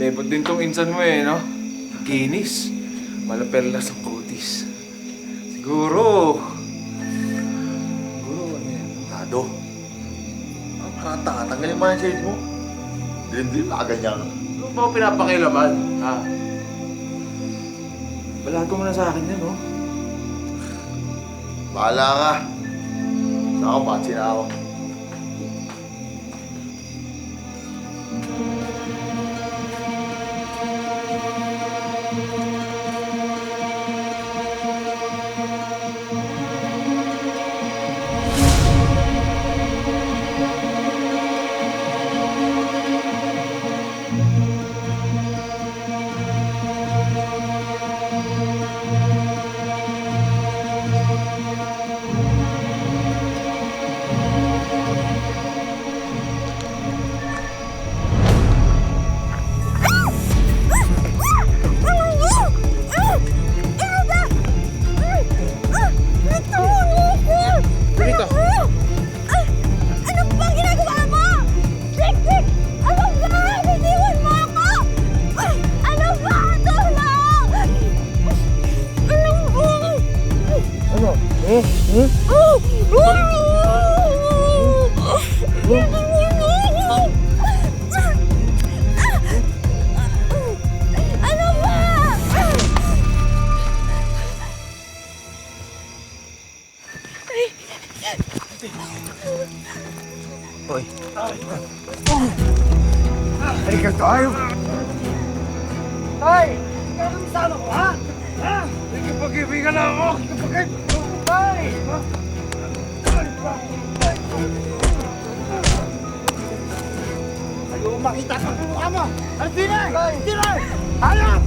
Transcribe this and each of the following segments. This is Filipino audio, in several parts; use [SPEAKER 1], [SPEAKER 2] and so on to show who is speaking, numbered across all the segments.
[SPEAKER 1] Lepot din tong insan mo eh, no? Kinis. Malaperlas ang kutis. Siguro ano yan?
[SPEAKER 2] Tado. Ang kata, tanggalin mo yung shades mo. Dilim-dilim na ganyan.
[SPEAKER 1] Ano ba ako pinapakilaman? Ha? Balago mo na sa akin yan, no?
[SPEAKER 2] Bahala ka. Saan ako, pansin na ako.
[SPEAKER 3] Hoy. Halika tayo. Tay! Ikaw ang sama ko, ha? Ha? Nagkipag-ibigan na ako! Tay! Ayaw makita ka ng mukha mo! Alpina! Alpina! Hanap!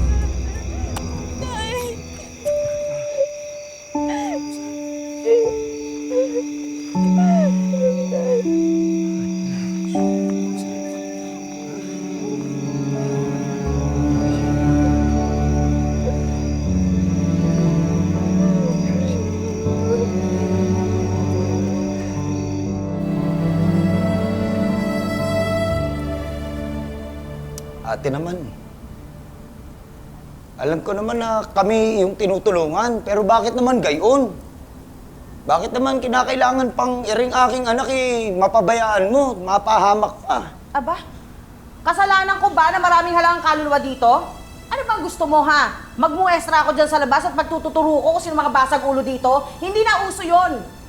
[SPEAKER 4] Ate naman, alam ko naman na kami yung tinutulungan, pero bakit naman gayon? Bakit naman kinakailangan pang iring aking anak mapabayaan mo, mapahamak pa?
[SPEAKER 5] Aba, kasalanan ko ba na maraming halangang kaluluwa dito? Ano bang gusto mo, ha? Magmuestra ako dyan sa labas at magtututuro ko kung sino mga basag ulo dito? Hindi na uso yon.